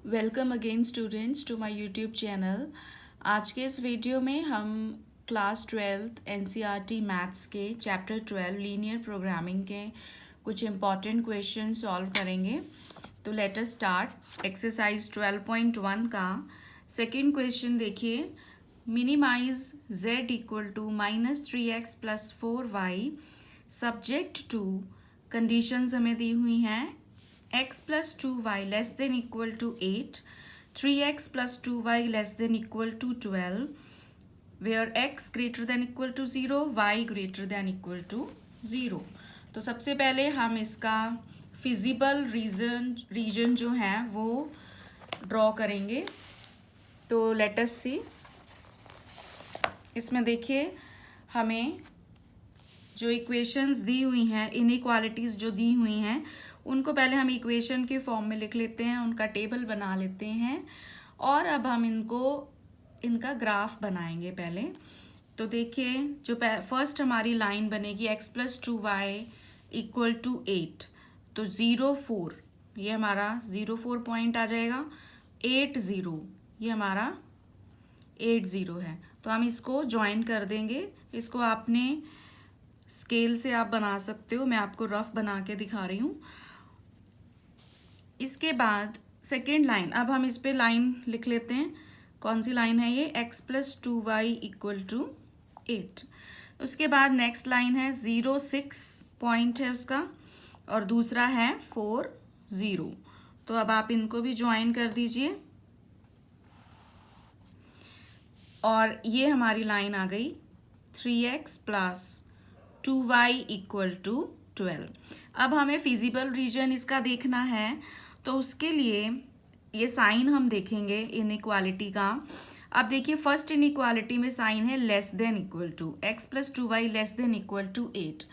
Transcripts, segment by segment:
Welcome again students to my YouTube channel. आज के इस वीडियो में हम क्लास 12th एनसीईआरटी मैथ्स के चैप्टर 12 लीनियर प्रोग्रामिंग के कुछ इम्पॉर्टेंट क्वेश्चन सॉल्व करेंगे। तो लेट अस स्टार्ट। एक्सरसाइज 12.1 का सेकंड क्वेश्चन देखिए। Minimise z equal to -3x + 4y subject to conditions हमें दी हुई हैं। x + 2y less than equal to 8, 3x + 2y less than equal to 12, where x greater than equal to 0, y greater than equal to 0। तो सबसे पहले हम इसका feasible region जो है वो ड्रॉ करेंगे। तो लेट अस सी। इसमें देखिए हमें जो इक्वेशंस दी हुई हैं, इनइक्वालिटीज़ जो दी हुई हैं, उनको पहले हम इक्वेशन के फॉर्म में लिख लेते हैं, उनका टेबल बना लेते हैं और अब हम इनका ग्राफ बनाएंगे पहले। तो देखिए जो फर्स्ट हमारी लाइन बनेगी x + 2y = 8, तो 0 4 ये हमारा 0 4 पॉइंट आ जाएगा। 8 0 ये हमारा 8 0 है। तो हम इसको ज्वाइन कर देंगे। इसको आपने स्केल से आप बना सकते हो, मैं आपको रफ बना के दिखा रही हूँ। इसके बाद सेकेंड लाइन, अब हम इस पे लाइन लिख लेते हैं। कौन सी लाइन है ये? x + 2y = 8। उसके बाद नेक्स्ट लाइन है 0 6 पॉइंट है उसका, और दूसरा है 4 0। तो अब आप इनको भी ज्वाइन कर दीजिए और ये हमारी लाइन आ गई 3x + 2y = 12। अब हमें फिजिबल रीजन इसका देखना है, तो उसके लिए ये साइन हम देखेंगे इनइक्वालिटी का। अब देखिए फर्स्ट इनइक्वालिटी में साइन है less than equal to, x + 2y less than equal to 8।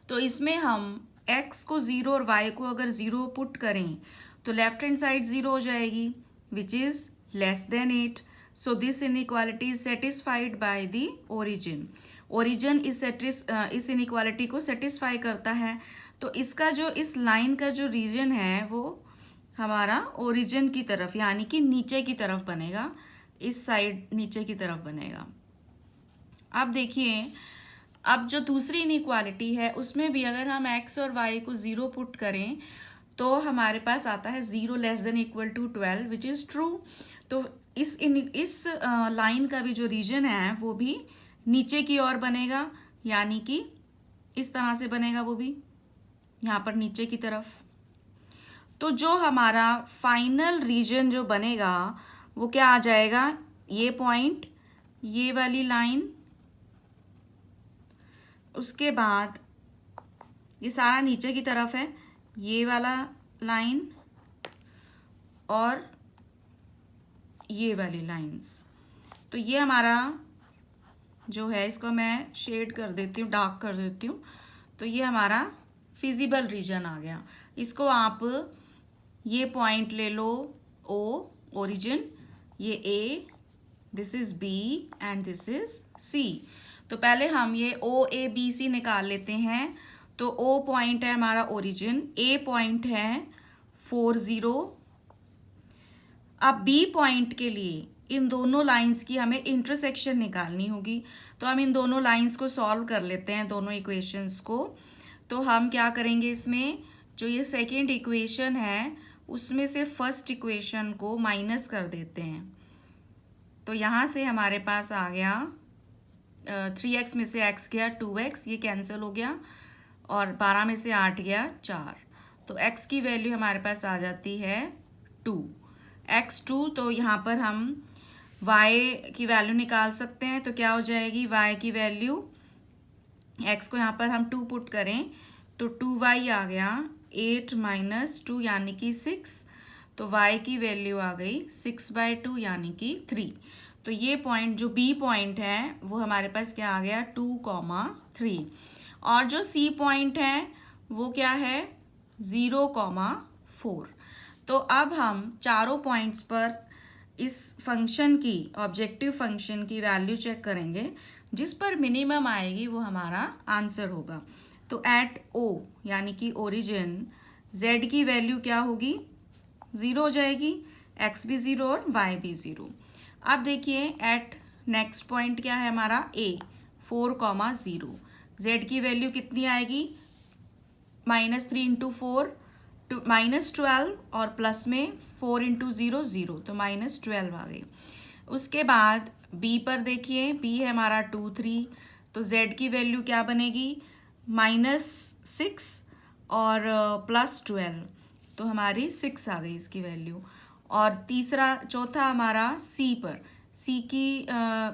तो इसमें हम x को 0 और y को अगर 0 पुट करें तो लेफ्ट हैंड साइड 0 हो जाएगी, which is less then 8। So this inequality is satisfied by the origin. Origin इस इनइक्वालिटी को सेटिस्फाई करता है। तो इसका जो इस लाइन का जो रीजन है वो हमारा ओरिजिन की तरफ यानी कि नीचे की तरफ बनेगा, इस साइड नीचे की तरफ बनेगा। अब देखिए अब जो दूसरी इनइक्वालिटी है उसमें भी अगर हम x और y को 0 पुट करें तो हमारे पास आता है 0 less than equal to 12, which is true. तो इस लाइन का भी जो रीजन है वो भी नीचे की ओर बनेगा, यानी कि इस तरह से बनेगा, वो भी यहाँ पर नीचे की तरफ। तो जो हमारा फाइनल रीजन जो बनेगा वो क्या आ जाएगा? ये पॉइंट, ये वाली लाइन, उसके बाद ये सारा नीचे की तरफ है, ये वाला लाइन और ये वाली लाइंस। तो ये हमारा जो है, इसको मैं शेड कर देती हूँ, डार्क कर देती हूँ। तो ये हमारा फिजिबल रीजन आ गया। इसको आप ये पॉइंट ले लो O ओरिजिन, ये A, this is B and this is C। तो पहले हम ये OABC निकाल लेते हैं। तो O पॉइंट है हमारा ओरिजिन, A पॉइंट है 4 0। अब B पॉइंट के लिए इन दोनों लाइंस की हमें इंटरसेक्शन निकालनी होगी। तो हम इन दोनों लाइंस को सॉल्व कर लेते हैं, दोनों इक्वेशंस को। तो हम क्या करेंगे, इसमें जो ये सेकेंड इक्वेशन है उसमें से फर्स्ट इक्वेशन को माइनस कर देते हैं। तो यहाँ से हमारे पास आ गया 3x में से x गया 2x, ये कैंसिल हो गया, और 12 में से 8 गया 4। तो x की वैल्यू हमारे पास आ जाती है 2, x2। तो यहाँ पर हम y की वैल्यू निकाल सकते हैं। तो क्या हो जाएगी y की वैल्यू, x को यहाँ पर हम 2 पुट करें तो 2y आ गया, 8 - 2 यानी कि 6। तो y की वैल्यू आ गई 6/2 यानी कि 3। तो ये पॉइंट जो B पॉइंट है वो हमारे पास क्या आ गया, 2, 3। और जो C पॉइंट है वो क्या है, 0, 4। तो अब हम चारों पॉइंट्स पर इस फंक्शन की, ऑब्जेक्टिव फंक्शन की वैल्यू चेक करेंगे। जिस पर मिनिमम आएगी वो हमारा आंसर होगा। तो एट O यानी कि ओरिजिन Z की वैल्यू क्या होगी, 0 हो जाएगी। एक्स भी ज़ीरो और वाई भी ज़ीरो। अब देखिए एट नेक्स्ट पॉइंट क्या है हमारा ए 4,0। जेड की वैल्यू कितनी आएगी, -3 इंटू 4 -12 और प्लस में 4 इंटू 0 0, तो -12 आ गई। उसके बाद बी पर देखिए, बी है हमारा 2 3, तो जेड की वैल्यू क्या बनेगी, -6 और +12, तो हमारी 6 आ गई इसकी वैल्यू। और चौथा हमारा सी पर, सी की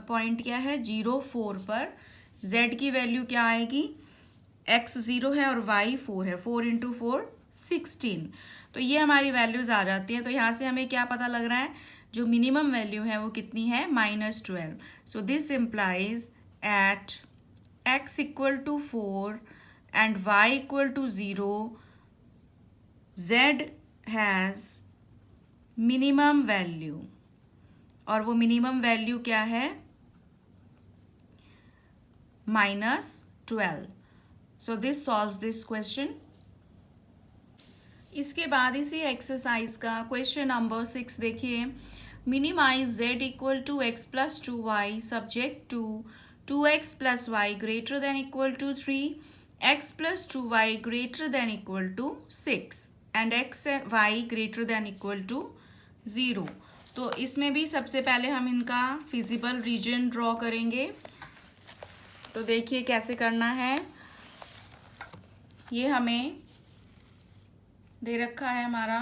पॉइंट क्या है 0 4 पर, जेड की वैल्यू क्या आएगी, एक्स 0 है और वाई 4 है, 4 इंटू 4 16, तो ये हमारी वैल्यूज आ जाती हैं। तो यहाँ से हमें क्या पता लग रहा है, जो मिनिमम वैल्यू है वो कितनी है, -12। So this implies at x equal to 4 and y equal to 0 z has minimum value, और वो मिनिमम वैल्यू क्या है, -12। So this solves this question. इसके बाद इसी एक्सरसाइज का क्वेश्चन नंबर 6 देखिए, minimise z equal to x plus 2y subject to 2x plus y greater than equal to 3, x plus 2y greater than equal to 6 and x y greater than equal to 0। तो इसमें भी सबसे पहले हम इनका feasible region draw करेंगे। तो देखिए कैसे करना है, ये हमें दे रखा है हमारा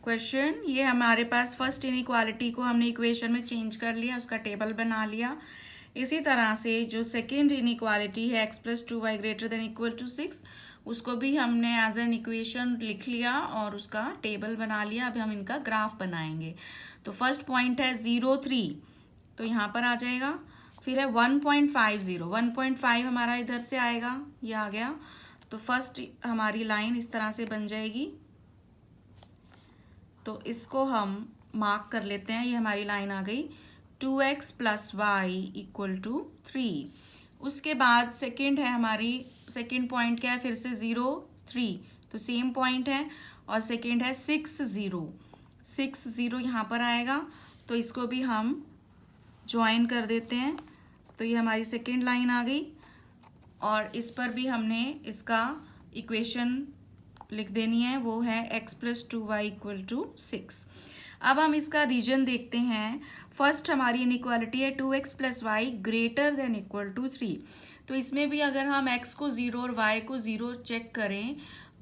क्वेश्चन। ये हमारे पास फर्स्ट इनइक्वालिटी को हमने इक्वेशन में चेंज कर लिया, उसका टेबल बना लिया। इसी तरह से जो सेकेंड इनइक्वालिटी है x plus 2y greater than equal to 6, उसको भी हमने एज एन इक्वेशन लिख लिया और उसका टेबल बना लिया। अब हम इनका ग्राफ बनाएंगे। तो फर्स्ट पॉइंट है 0 3, तो यहाँ पर आ जाएगा। फिर है 1.50, 1.5 हमारा इधर से आएगा, ये आ गया। तो फर्स्ट हमारी लाइन इस तरह से बन जाएगी, तो इसको हम मार्क कर लेते हैं, ये हमारी लाइन आ गई 2x plus y equal to 3। उसके बाद सेकंड है हमारी, सेकंड पॉइंट क्या है, फिर से 0 3, तो सेम पॉइंट है। और सेकंड है 6 0, 6 0 यहाँ पर आएगा, तो इसको भी हम ज्वाइन कर देते हैं। तो ये हमारी सेकंड लाइन आ गई, और इस पर भी हमने इसका इक्वेशन लिख देनी है, वो है x plus 2y equal to 6। अब हम इसका रीजन देखते हैं। फर्स्ट हमारी इनइक्वालिटी है 2x plus y greater than equal to 3, तो इसमें भी अगर हम x को 0 और y को 0 चेक करें,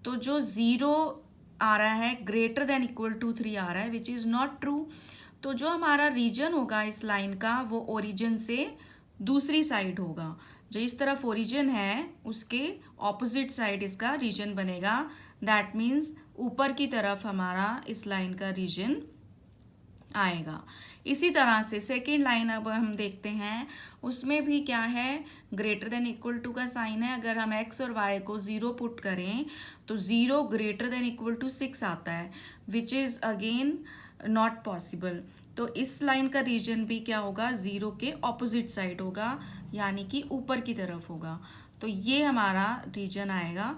तो जो 0 आ रहा है ग्रेटर देन इक्वल टू 3 आ रहा है, विच इज़ नॉट ट्रू। तो जो हमारा रीजन होगा इस लाइन का, वो ओरिजिन से दूसरी साइड होगा। जो इस तरफ ओरिजिन है उसके ऑपोजिट साइड इसका रीजन बनेगा। दैट मीन्स ऊपर की तरफ हमारा इस लाइन का रीजन आएगा। इसी तरह से सेकेंड लाइन अब हम देखते हैं, उसमें भी क्या है, ग्रेटर देन इक्वल टू का साइन है। अगर हम x और y को 0 पुट करें तो 0 ग्रेटर देन इक्वल टू 6 आता है, which is again not possible. तो इस लाइन का रीजन भी क्या होगा, 0 के ऑपोजिट साइड होगा, यानी कि ऊपर की तरफ होगा। तो ये हमारा रीजन आएगा।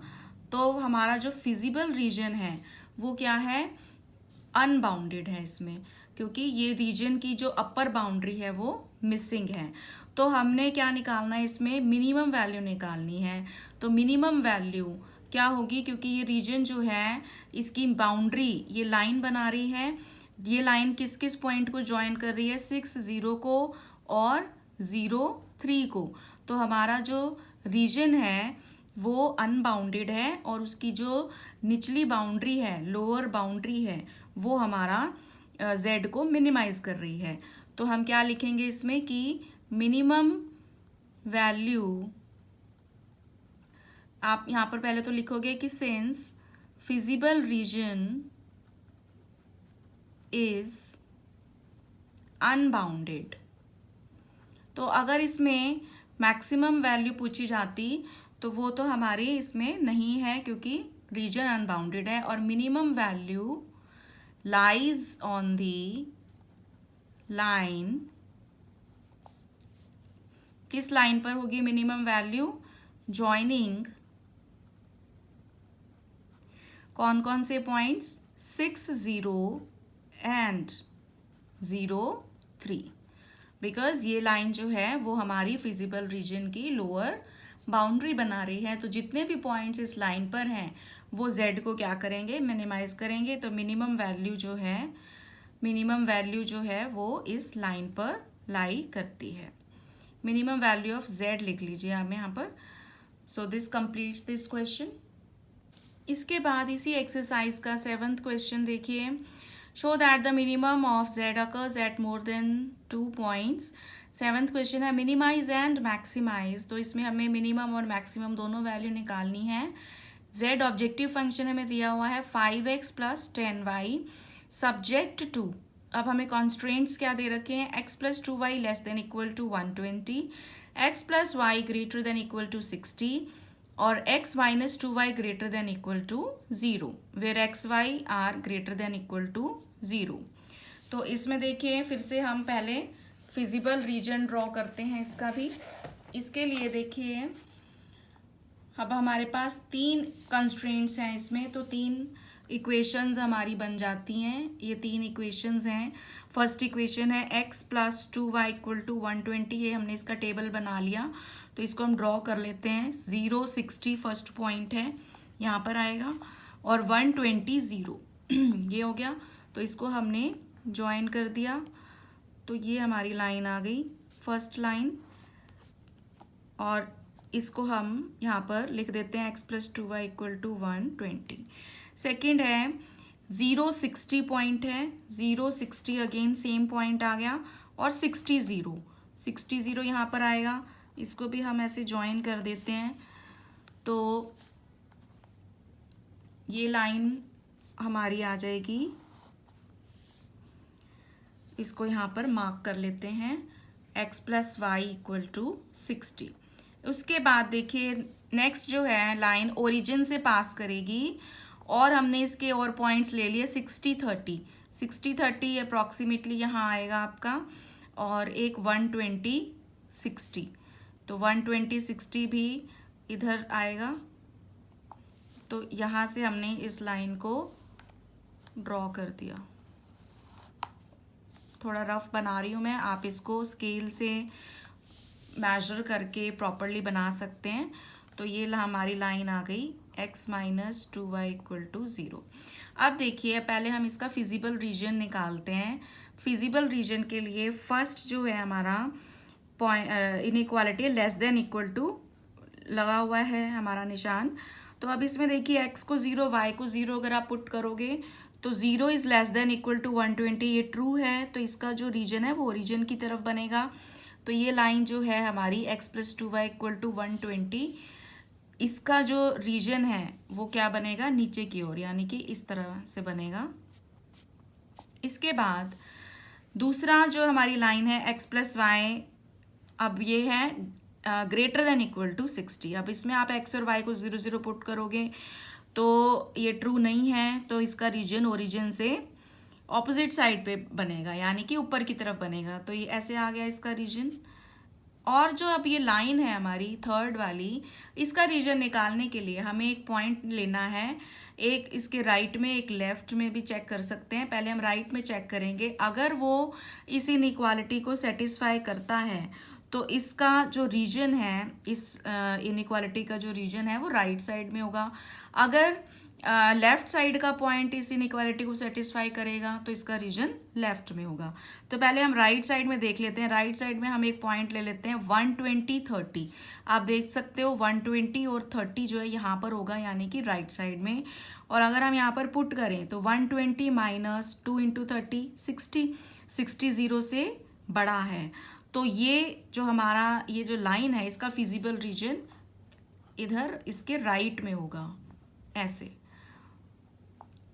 तो हमारा जो फिजिबल रीजन है वो क्या है, अनबाउंडेड है इसमें, क्योंकि ये रीजन की जो अपर बाउंड्री है वो मिसिंग है। तो हमने क्या निकालना है, इसमें मिनिमम वैल्यू निकालनी है। तो मिनिमम वैल्यू क्या होगी, क्योंकि ये रीजन जो है इसकी बाउंड्री, ये लाइन बना रही है, ये लाइन किस किस पॉइंट को ज्वाइन कर रही है, 6 0 को और 0 3 को। तो हमारा जो रीजन है वो अनबाउंडेड है, और उसकी जो निचली बाउंड्री है, लोअर बाउंड्री है, वो हमारा z को मिनिमाइज कर रही है। तो हम क्या लिखेंगे इसमें कि मिनिमम वैल्यू, आप यहाँ पर पहले तो लिखोगे कि since feasible region is unbounded. तो अगर इसमें मैक्सिमम वैल्यू पूछी जाती तो वो तो हमारे इसमें नहीं है, क्योंकि रीजन अनबाउंडेड है। और minimum value lies on the line, किस लाइन पर होगी मिनिमम वैल्यू, ज्वाइनिंग कौन कौन से पॉइंट्स, 6 0 एंड 0.03, बिकॉज ये लाइन जो है वो हमारी फिजिबल रीजन की लोअर बाउंड्री बना रही है। तो जितने भी पॉइंट्स इस लाइन पर हैं वो z को क्या करेंगे, मिनिमाइज करेंगे। तो मिनिमम वैल्यू जो है वो इस लाइन पर लाई करती है। मिनिमम वैल्यू ऑफ z लिख लीजिए आप यहाँ पर। So this completes this question. इसके बाद इसी एक्सरसाइज का 7th क्वेश्चन देखिए। Show that the minimum of z occurs at more than 2 points. 7th question है मिनिमाइज एंड मैक्सिमाइज। तो इसमें हमें मिनिमम और मैक्सिमम दोनों वैल्यू निकालनी है। z ऑब्जेक्टिव फंक्शन हमें दिया हुआ है 5x plus 10y subject to, अब हमें कॉन्स्ट्रेंट्स क्या दे रखे हैं, x plus 2y less than equal to 120, x plus y greater than equal to 60 और x minus 2y greater than equal to 0 where x y are greater than equal to 0। तो इसमें देखिए फिर से हम पहले फिजिबल रीजन ड्रॉ करते हैं इसका भी। इसके लिए देखिए अब हमारे पास 3 कंस्ट्रेंट्स हैं इसमें, तो 3 इक्वेशंस हमारी बन जाती हैं। ये 3 इक्वेशंस हैं। फर्स्ट इक्वेशन है x plus 2y equal to 120, ये हमने इसका टेबल बना लिया। तो इसको हम ड्रॉ कर लेते हैं। 0 60 फर्स्ट पॉइंट है, यहाँ पर आएगा, और 120 0 ये हो गया। तो इसको हमने ज्वाइन कर दिया, तो ये हमारी लाइन आ गई, फर्स्ट लाइन। और इसको हम यहाँ पर लिख देते हैं x plus 2y equal to 120। Second है 0 60 पॉइंट है, 0 60 अगेन सेम पॉइंट आ गया, और 60 0 यहाँ पर आएगा। इसको भी हम ऐसे ज्वाइन कर देते हैं। तो ये लाइन हमारी आ जाएगी, इसको यहाँ पर मार्क कर लेते हैं x plus y equal to 60। उसके बाद देखिए नेक्स्ट जो है लाइन ओरिजिन से पास करेगी, और हमने इसके और पॉइंट्स ले लिए 60 30 अप्रॉक्सीमेटली यहाँ आएगा आपका, और एक 120 60, तो 120 60 भी इधर आएगा। तो यहाँ से हमने इस लाइन को ड्रॉ कर दिया। थोड़ा रफ बना रही हूँ मैं, आप इसको स्केल से मेजर करके प्रॉपरली बना सकते हैं। तो ये हमारी लाइन आ गई x minus 2y equal to 0। अब देखिए पहले हम इसका फिजिबल रीजन निकालते हैं। फिजिबल रीजन के लिए फर्स्ट जो है हमारा inequality less than equal to लगा हुआ है हमारा निशान। तो अब इसमें देखिए x को 0 y को 0 अगर आप पुट करोगे तो 0 is less than equal to 120, ये ट्रू है। तो इसका जो रीजन है वो ओरिजिन की तरफ बनेगा। तो ये लाइन जो है हमारी x plus 2y equal to 120, इसका जो रीजन है वो क्या बनेगा, नीचे की ओर, यानी कि इस तरह से बनेगा। इसके बाद दूसरा जो हमारी लाइन है x प्लस वाई, अब ये है ग्रेटर देन इक्वल टू 60। अब इसमें आप x और y को 0 0 पुट करोगे तो ये ट्रू नहीं है, तो इसका रीजन ओरिजिन से ऑपोजिट साइड पे बनेगा, यानी कि ऊपर की तरफ बनेगा। तो ये ऐसे आ गया इसका रीजन। और जो अब ये लाइन है हमारी थर्ड वाली, इसका रीजन निकालने के लिए हमें एक पॉइंट लेना है, एक इसके राइट में एक लेफ्ट में भी चेक कर सकते हैं। पहले हम राइट में चेक करेंगे, अगर वो इस इनइक्वालिटी को सेटिस्फाई करता है तो इसका जो रीजन है, इस इनइक्वालिटी का जो रीजन है वो राइट साइड में होगा। अगर लेफ्ट साइड का पॉइंट इस इनइक्वालिटी को सेटिस्फाई करेगा तो इसका रीजन लेफ्ट में होगा। तो पहले हम राइट साइड में देख लेते हैं। राइट साइड में हम एक पॉइंट ले लेते हैं 120 30। आप देख सकते हो 120 और 30 जो है यहाँ पर होगा, यानी कि राइट साइड में। और अगर हम यहाँ पर पुट करें तो 120 माइनस 2 इंटू 30 60 0 से बड़ा है। तो ये जो हमारा ये जो लाइन है इसका फिजिबल रीजन इधर इसके राइट में होगा, ऐसे।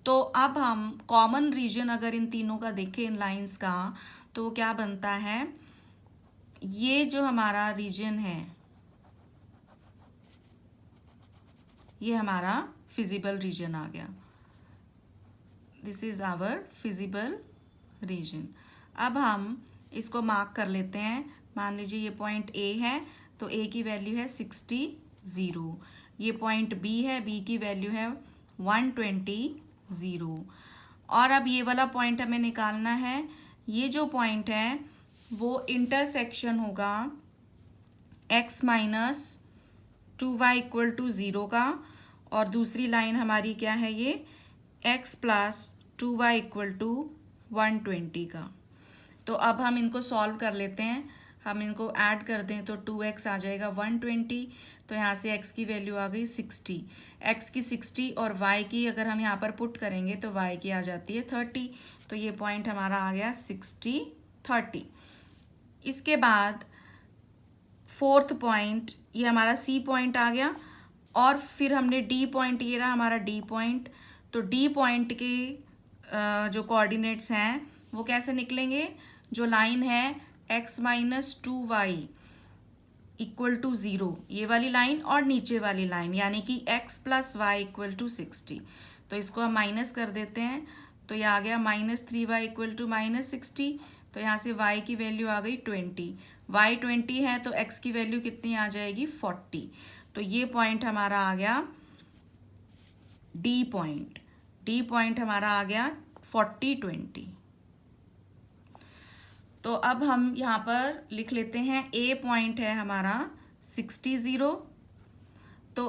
तो अब हम कॉमन रीजन अगर इन तीनों का देखें, इन लाइंस का, तो वो क्या बनता है, ये जो हमारा रीजन है ये हमारा फिजिबल रीजन आ गया। This is our feasible region. अब हम इसको मार्क कर लेते हैं। मान लीजिए ये पॉइंट A है, तो A की वैल्यू है 60 0। ये पॉइंट B है, B की वैल्यू है 120 0। और अब ये वाला पॉइंट हमें निकालना है, ये जो पॉइंट है वो इंटरसेक्शन होगा x minus 2y equal to 0 का, और दूसरी लाइन हमारी क्या है, ये x plus 2y equal to 120 का। तो अब हम इनको सॉल्व कर लेते हैं, हम इनको ऐड कर दें तो 2x आ जाएगा 120, तो यहाँ से x की वैल्यू आ गई 60, x की 60 और y की अगर हम यहाँ पर पुट करेंगे तो y की आ जाती है 30, तो ये पॉइंट हमारा आ गया 60 30। इसके बाद फोर्थ पॉइंट, ये हमारा C पॉइंट आ गया, और फिर हमने D पॉइंट, ये रहा हमारा D पॉइंट। तो D पॉइंट के जो कोऑर्डिनेट्स हैं वो कैसे निकलेंगे, जो लाइन है x minus 2y equal to 0, ये वाली लाइन और नीचे वाली लाइन, यानी कि x plus y equal to 60। तो इसको हम माइनस कर देते हैं, तो ये आ गया minus 3y equal to minus 60। तो यहाँ से y की वैल्यू आ गई 20, y 20 है तो x की वैल्यू कितनी आ जाएगी 40। तो ये पॉइंट हमारा आ गया D पॉइंट, D पॉइंट हमारा आ गया 40 20। तो अब हम यहाँ पर लिख लेते हैं A पॉइंट है हमारा 60 0। तो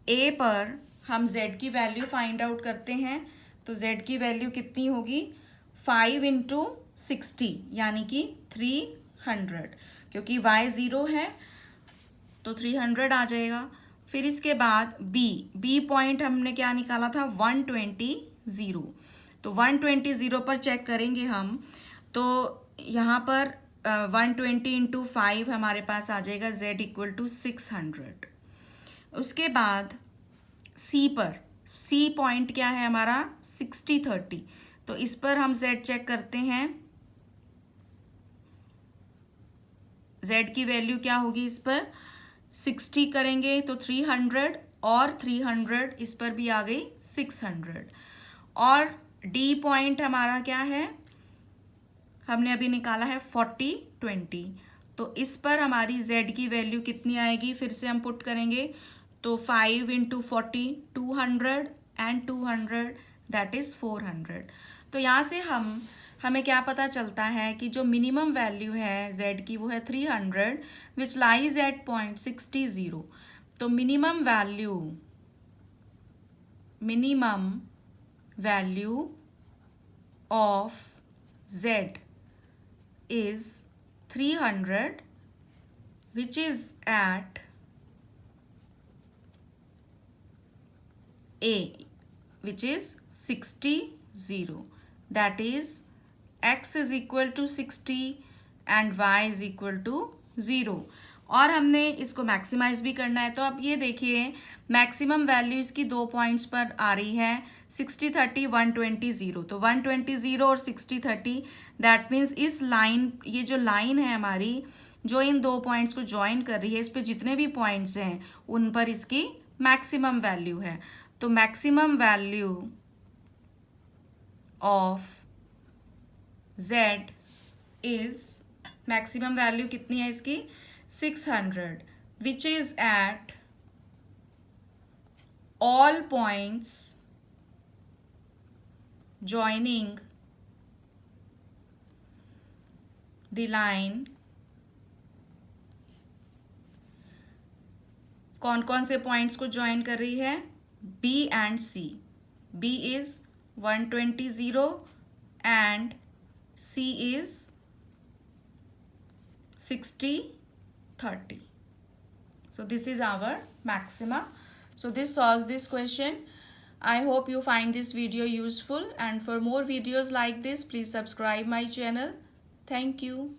A पर हम Z की वैल्यू फाइंड आउट करते हैं, तो Z की वैल्यू कितनी होगी 5 इंटू 60 यानी कि 300, क्योंकि Y 0 है तो 300 आ जाएगा। फिर इसके बाद B पॉइंट हमने क्या निकाला था 120 0। तो 120 0 पर चेक करेंगे हम, तो यहाँ पर 120 इंटू 5 हमारे पास आ जाएगा Z इक्वल टू 600। उसके बाद C पर, C पॉइंट क्या है हमारा 60 30। तो इस पर हम Z चेक करते हैं, Z की वैल्यू क्या होगी, इस पर 60 करेंगे तो 300 और 300 इस पर भी आ गई 600। और D पॉइंट हमारा क्या है, हमने अभी निकाला है 40 20। तो इस पर हमारी Z की वैल्यू कितनी आएगी, फिर से हम पुट करेंगे तो 5 इंटू 40 200 एंड 200 दैट इज़ 400। तो यहाँ से हमें क्या पता चलता है कि जो मिनिमम वैल्यू है Z की वो है 300 विच लाइज एट पॉइंट 60 0। तो minimum value of Z is 300 which is at A which is 60 0, that is x is equal to 60 and y is equal to 0। और हमने इसको मैक्सिमाइज भी करना है, तो अब ये देखिए मैक्सिमम वैल्यू इसकी 2 पॉइंट्स पर आ रही है 60 30 120 0। तो 120 0 और 60 30 दैट मीन्स इस लाइन, ये जो लाइन है हमारी जो इन 2 पॉइंट्स को ज्वाइन कर रही है, इस पे जितने भी पॉइंट्स हैं उन पर इसकी मैक्सिमम वैल्यू है। तो maximum value of Z is, maximum value कितनी है इसकी 600 which is at all points joining the line। कौन कौन से पॉइंट्स को ज्वाइन कर रही है, B and C। B is 120 0 and C is 60 30। So this is our maxima. So this solves this question. I hope you find this video useful, and for more videos like this please subscribe my channel. Thank you.